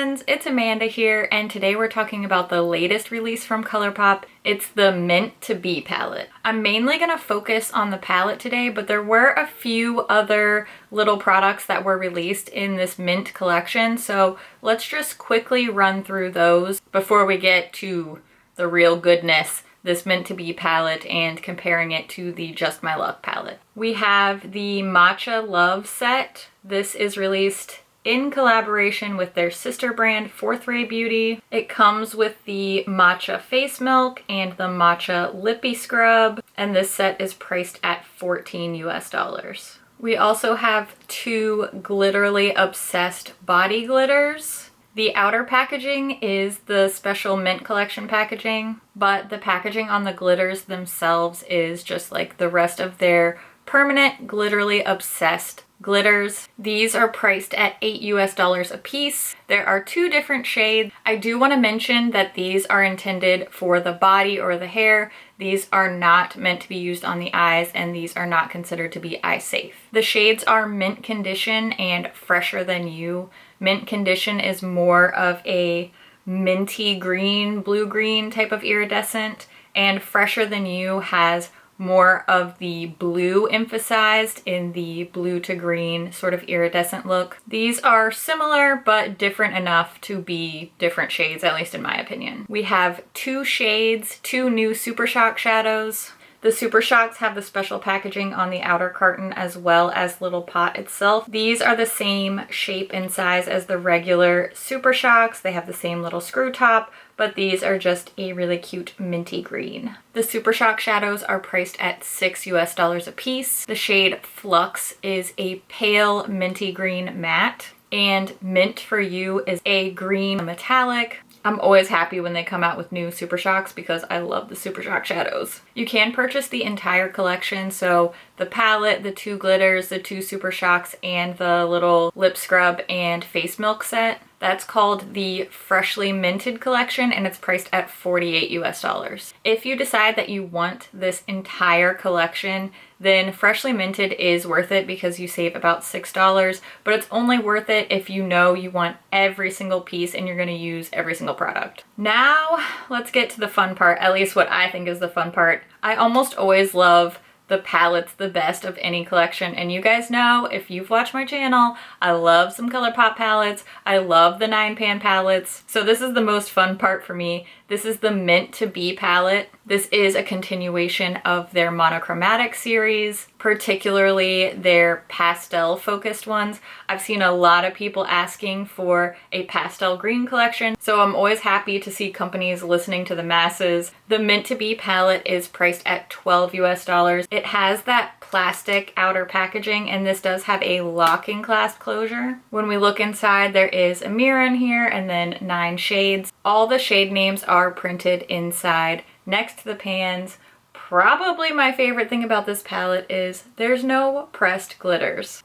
friends, it's Amanda here, and today we're talking about the latest release from ColourPop. It's the Meant to Be palette. I'm mainly going to focus on the palette today, but there were a few other little products that were released in this Mint collection, so let's just quickly run through those before we get to the real goodness, this Meant to Be palette, and comparing it to the Just My Luck palette. We have the Matcha Love set. This is released in collaboration with their sister brand, Fourth Ray Beauty. It comes with the matcha face milk and the matcha lippy scrub, and this set is priced at $14 US. We also have two Glitterly Obsessed body glitters. The outer packaging is the special Mint collection packaging, but the packaging on the glitters themselves is just like the rest of their permanent Glitterly Obsessed glitters. These are priced at $8 US a piece. There are two different shades. I do want to mention that these are intended for the body or the hair. These are not meant to be used on the eyes, and these are not considered to be eye safe. The shades are Mint Condition and Fresher Than You. Mint Condition is more of a minty green, blue-green type of iridescent, and Fresher Than You has more of the blue emphasized in the blue to green sort of iridescent look. These are similar but different enough to be different shades, at least in my opinion. We have two shades, two new Super Shock shadows. The Super Shocks have the special packaging on the outer carton as well as little pot itself. These are the same shape and size as the regular Super Shocks. They have the same little screw top, but these are just a really cute minty green. The Super Shock shadows are priced at $6 US a piece. The shade Flux is a pale minty green matte, and Mint for You is a green metallic. I'm always happy when they come out with new Super Shocks because I love the Super Shock shadows. You can purchase the entire collection, so the palette, the two glitters, the two Super Shocks, and the little lip scrub and face milk set. That's called the Freshly Minted collection, and it's priced at $48 US. If you decide that you want this entire collection, then Freshly Minted is worth it because you save about $6, but it's only worth it if you know you want every single piece and you're going to use every single product. Now, let's get to the fun part, at least what I think is the fun part. I almost always love the palettes the best of any collection, and you guys know, if you've watched my channel, I love some ColourPop palettes. I love the 9-pan palettes, so this is the most fun part for me. This is the Meant to Be palette. This is a continuation of their monochromatic series, particularly their pastel focused ones. I've seen a lot of people asking for a pastel green collection, so I'm always happy to see companies listening to the masses. The Meant to Be palette is priced at $12 US. It has that plastic outer packaging, and this does have a locking clasp closure. When we look inside, there is a mirror in here and then 9 shades. All the shade names are printed inside next to the pans. Probably my favorite thing about this palette is there's no pressed glitters.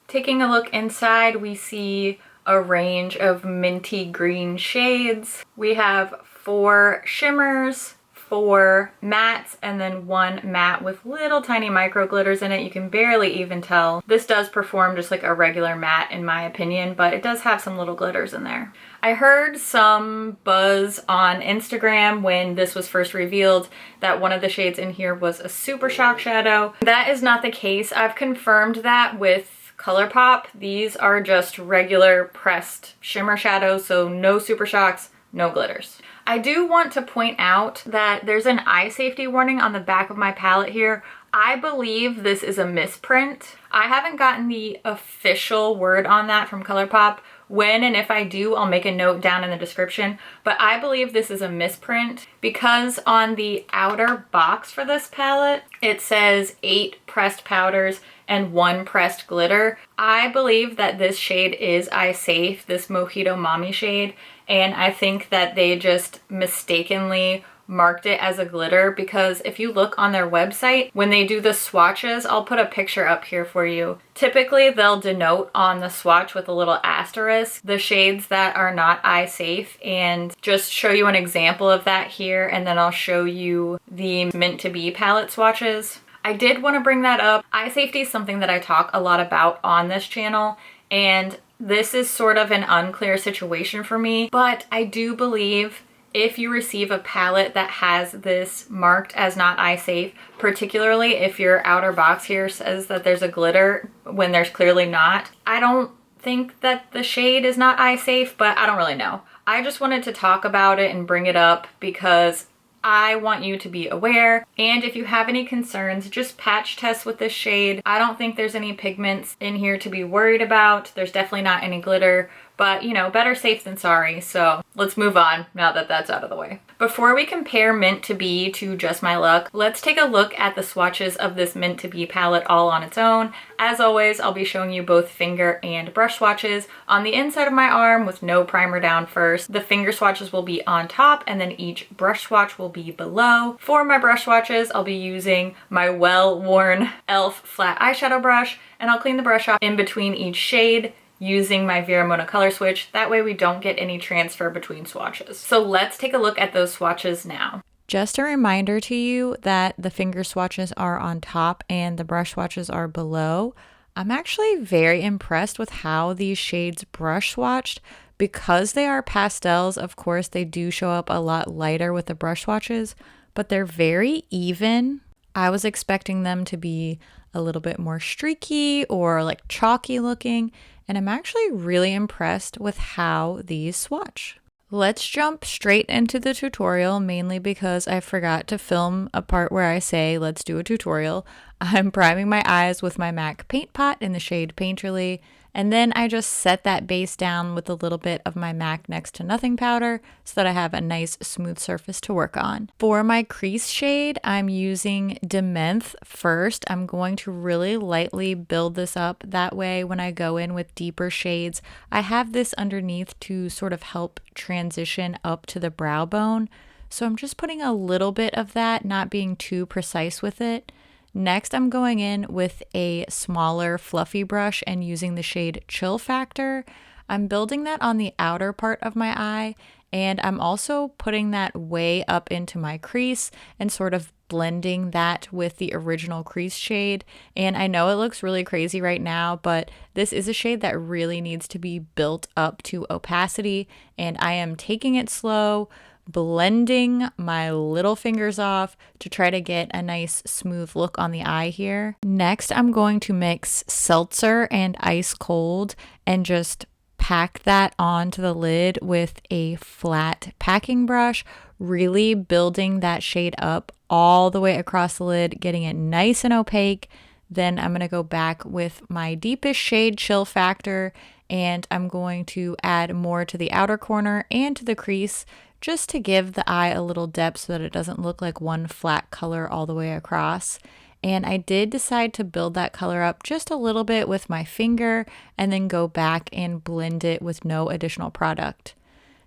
Taking a look inside, we see a range of minty green shades. We have 4 shimmers, 4 mattes, and then 1 matte with little tiny micro glitters in it. You can barely even tell. This does perform just like a regular matte in my opinion, but it does have some little glitters in there. I heard some buzz on Instagram when this was first revealed that one of the shades in here was a Super Shock shadow. That is not the case. I've confirmed that with ColourPop. These are just regular pressed shimmer shadows, so no Super Shocks, no glitters. I do want to point out that there's an eye safety warning on the back of my palette here. I believe this is a misprint. I haven't gotten the official word on that from ColourPop. When and if I do, I'll make a note down in the description, but I believe this is a misprint because on the outer box for this palette, it says 8 pressed powders and 1 pressed glitter. I believe that this shade is eye safe, this Mojito Mommy shade, and I think that they just mistakenly marked it as a glitter because if you look on their website, when they do the swatches, I'll put a picture up here for you. Typically, they'll denote on the swatch with a little asterisk the shades that are not eye safe and just show you an example of that here, and then I'll show you the Meant to Be palette swatches. I did want to bring that up. Eye safety is something that I talk a lot about on this channel, and this is sort of an unclear situation for me, but I do believe if you receive a palette that has this marked as not eye safe, particularly if your outer box here says that there's a glitter when there's clearly not, I don't think that the shade is not eye safe, but I don't really know. I just wanted to talk about it and bring it up because I want you to be aware, and if you have any concerns, just patch test with this shade. I don't think there's any pigments in here to be worried about. There's definitely not any glitter, but you know, better safe than sorry. So let's move on now that that's out of the way. Before we compare Mint to Be to Just My Luck, let's take a look at the swatches of this Mint to Be palette all on its own. As always, I'll be showing you both finger and brush swatches on the inside of my arm with no primer down first. The finger swatches will be on top and then each brush swatch will be below. For my brush swatches, I'll be using my well-worn e.l.f. flat eyeshadow brush, and I'll clean the brush off in between each shade using my Vera Mona color switch. That way we don't get any transfer between swatches. So let's take a look at those swatches now. Just a reminder to you that the finger swatches are on top and the brush swatches are below. I'm actually very impressed with how these shades brush swatched. Because they are pastels, of course, they do show up a lot lighter with the brush swatches, but they're very even. I was expecting them to be a little bit more streaky or like chalky looking, and I'm actually really impressed with how these swatch. Let's jump straight into the tutorial, mainly because I forgot to film a part where I say let's do a tutorial. I'm priming my eyes with my MAC Paint Pot in the shade Painterly, and then I just set that base down with a little bit of my MAC Next to Nothing powder so that I have a nice smooth surface to work on. For my crease shade, I'm using Dementhe first. I'm going to really lightly build this up. That way, when I go in with deeper shades, I have this underneath to sort of help transition up to the brow bone. So I'm just putting a little bit of that, not being too precise with it. Next, I'm going in with a smaller fluffy brush and using the shade Chill Factor. I'm building that on the outer part of my eye, and I'm also putting that way up into my crease and sort of blending that with the original crease shade. And I know it looks really crazy right now, but this is a shade that really needs to be built up to opacity, and I am taking it slow, blending my little fingers off to try to get a nice smooth look on the eye here. Next, I'm going to mix seltzer and ice cold and just pack that onto the lid with a flat packing brush, really building that shade up all the way across the lid, getting it nice and opaque. Then I'm going to go back with my deepest shade Chill Factor, and I'm going to add more to the outer corner and to the crease just to give the eye a little depth so that it doesn't look like one flat color all the way across. And I did decide to build that color up just a little bit with my finger and then go back and blend it with no additional product.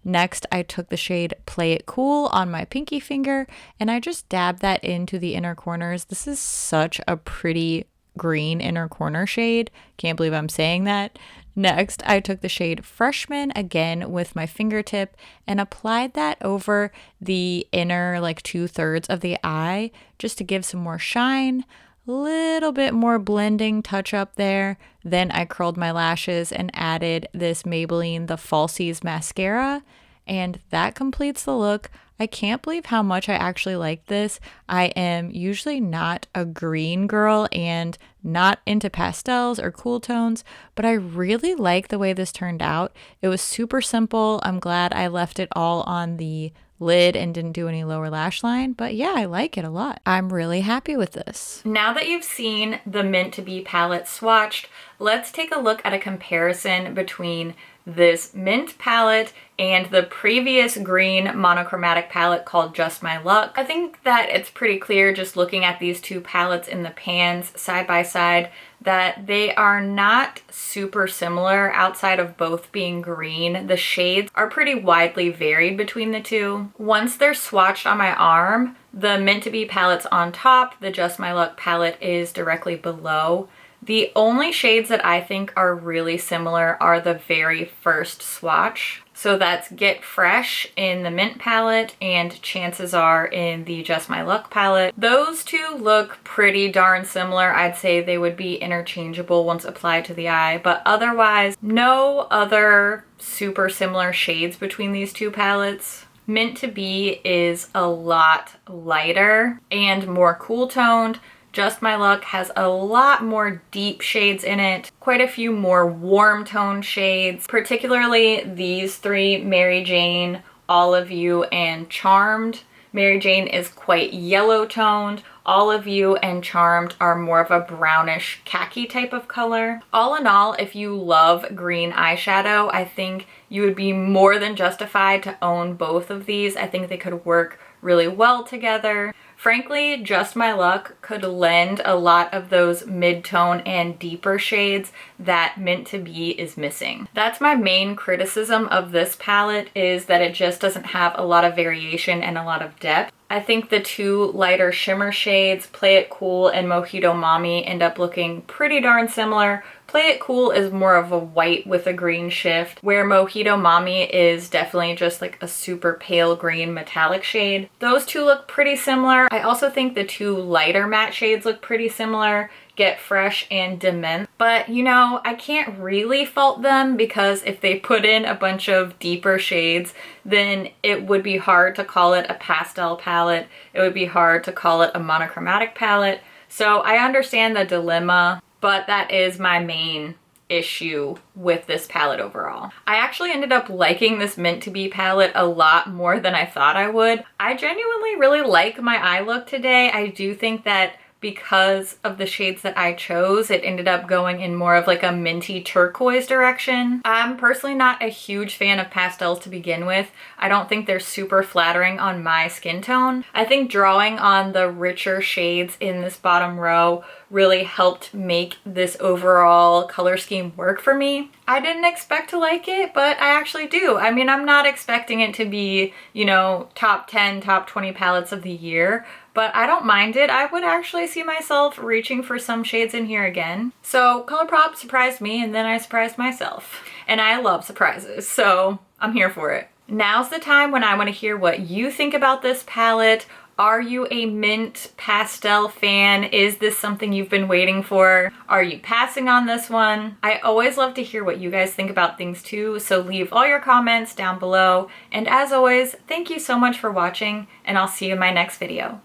Next, I took the shade Play It Cool on my pinky finger and I just dabbed that into the inner corners. This is such a pretty green inner corner shade. Can't believe I'm saying that. Next, I took the shade Freshman again with my fingertip and applied that over the inner like 2/3 of the eye just to give some more shine, little bit more blending touch up there. Then I curled my lashes and added this Maybelline The Falsies mascara, and that completes the look. I can't believe how much I actually like this. I am usually not a green girl and not into pastels or cool tones, but I really like the way this turned out. It was super simple. I'm glad I left it all on the lid and didn't do any lower lash line, but yeah, I like it a lot. I'm really happy with this. Now that you've seen the Mint to Be palette swatched, let's take a look at a comparison between this Mint palette and the previous green monochromatic palette called Just My Luck. I think that it's pretty clear just looking at these two palettes in the pans side by side that they are not super similar outside of both being green. The shades are pretty widely varied between the two. Once they're swatched on my arm, the Mint to Be palette's on top, the Just My Luck palette is directly below. The only shades that I think are really similar are the very first swatch. So that's Get Fresh in the Mint palette and Chances Are in the Just My Luck palette. Those two look pretty darn similar. I'd say they would be interchangeable once applied to the eye, but otherwise, no other super similar shades between these two palettes. Mint to Be is a lot lighter and more cool toned. Just My Luck has a lot more deep shades in it, quite a few more warm tone shades, particularly these three, Mary Jane, All of You, and Charmed. Mary Jane is quite yellow toned. All of You and Charmed are more of a brownish khaki type of color. All in all, if you love green eyeshadow, I think you would be more than justified to own both of these. I think they could work really well together. Frankly, Just My Luck could lend a lot of those mid-tone and deeper shades that Mint to Be is missing. That's my main criticism of this palette, is that it just doesn't have a lot of variation and a lot of depth. I think the two lighter shimmer shades, Play It Cool and Mojito Mommy, end up looking pretty darn similar. Play It Cool is more of a white with a green shift, where Mojito Mommy is definitely just like a super pale green metallic shade. Those two look pretty similar. I also think the two lighter matte shades look pretty similar, Get Fresh and Dement. But you know, I can't really fault them, because if they put in a bunch of deeper shades, then it would be hard to call it a pastel palette. It would be hard to call it a monochromatic palette. So I understand the dilemma, but that is my main issue with this palette overall. I actually ended up liking this Mint to Be palette a lot more than I thought I would. I genuinely really like my eye look today. I do think that because of the shades that I chose, it ended up going in more of like a minty turquoise direction. I'm personally not a huge fan of pastels to begin with. I don't think they're super flattering on my skin tone. I think drawing on the richer shades in this bottom row really helped make this overall color scheme work for me. I didn't expect to like it, but I actually do. I mean, I'm not expecting it to be, you know, top 10, top 20 palettes of the year, but I don't mind it. I would actually see myself reaching for some shades in here again. So ColourPop surprised me, and then I surprised myself. And I love surprises, so I'm here for it. Now's the time when I want to hear what you think about this palette. Are you a mint pastel fan? Is this something you've been waiting for? Are you passing on this one? I always love to hear what you guys think about things too, so leave all your comments down below. And as always, thank you so much for watching, and I'll see you in my next video.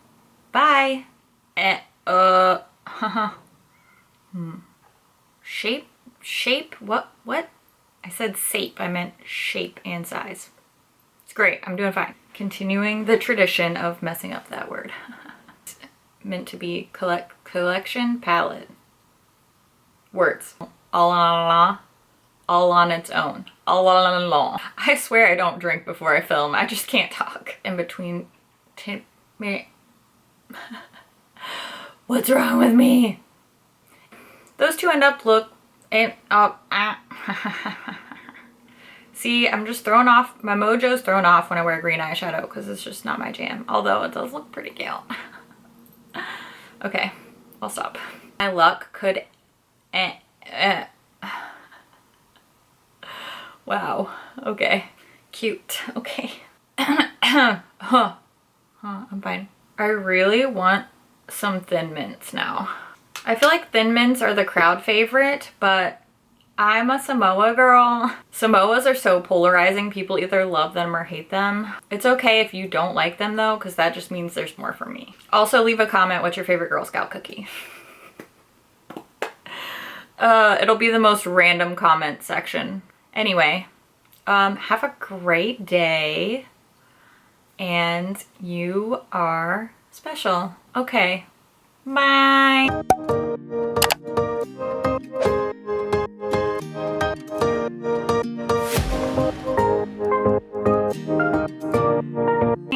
Bye! Shape? What? I said sape, I meant shape and size. It's great, I'm doing fine. Continuing the tradition of messing up that word. Mint to Be collection palette. Words. All on its own. All. I swear I don't drink before I film. I just can't talk. In between what's wrong with me? Those two end up look See, I'm just thrown off. My mojo's thrown off when I wear green eyeshadow because it's just not my jam. Although it does look pretty cute. Okay, I'll stop. My luck could Wow, okay. Cute, okay. I'm fine. I really want some Thin Mints now. I feel like Thin Mints are the crowd favorite, but I'm a Samoa girl. Samoas are so polarizing. People either love them or hate them. It's okay if you don't like them though, because that just means there's more for me. Also leave a comment, what's your favorite Girl Scout cookie? It'll be the most random comment section. Anyway, have a great day. And you are special. Okay, bye.